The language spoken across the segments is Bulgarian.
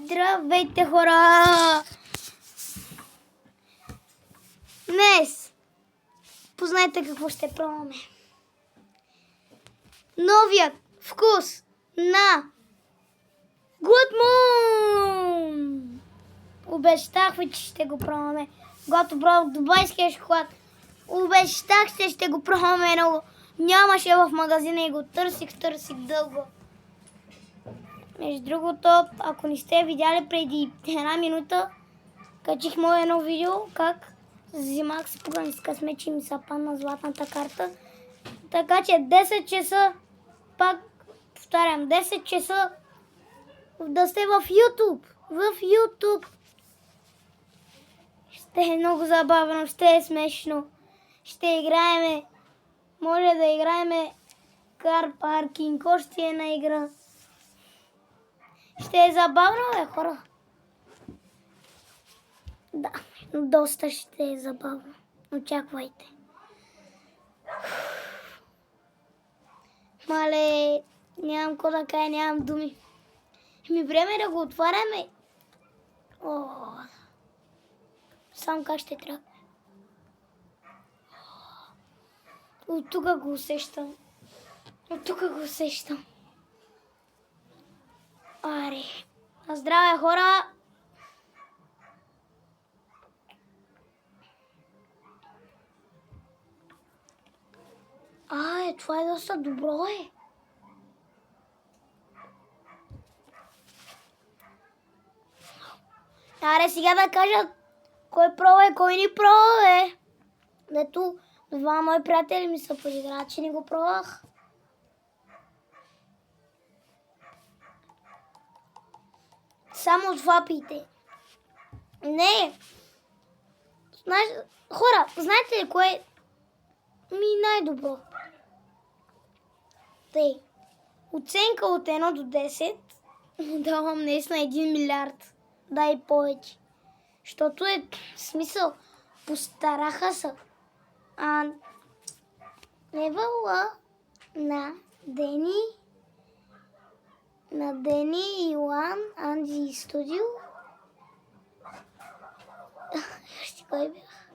Здравейте, хора! Днес познайте какво ще пробваме. Новият вкус на Good Moon! Обещах ви, че ще го пробваме. Когато пробвах дубайския шоколад, обещах се, ще го пробваме много. Нямаше в магазина и го търсих дълго. Между другото, ако не сте видяли преди една минута, качих мое едно видео, как взимах спугани с късмет, че ми са падна златната карта. Така че 10 часа, пак повтарям, 10 часа да сте в YouTube. В YouTube. Ще е много забавно, ще е смешно. Ще играеме, може да играеме кар паркинг, още една игра. Ще е забавно, хора. Да, доста ще е забавно. Очаквайте. Мале, нямам какво да кажа, нямам думи. Време е да го отваряме. Сам как ще трябва. От тук го усещам. Аре. На здраве, хора! Това е доста добро, Аре, сега да кажа кой пробва и кой не пробва, Дето два мои приятели ми са подиграли, че не го пробвах. Само това пийте. Не. Хора, знаете ли кое ми най-добро? Тъй. Оценка от 1 до 10 давам наистина 1 милиард. Дай повече. Защото е смисъл. Постараха се. Левела на Дени, Йоан, Анди Студио. Кой бях?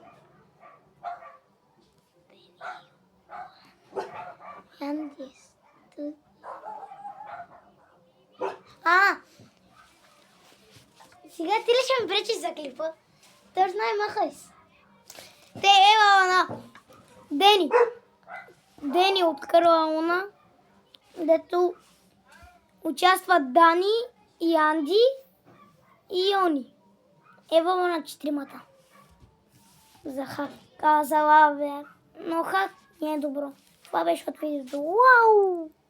Анди Студио. Сега ти ли ще ми пречиш за клипа? Тъж най-махай се. На Дени от Карауна, дето участват Дани и Анди и Йони. Ева на 4-мата. За хак. За лаве. Но хак не е добро. Това беше от видеото. Уау!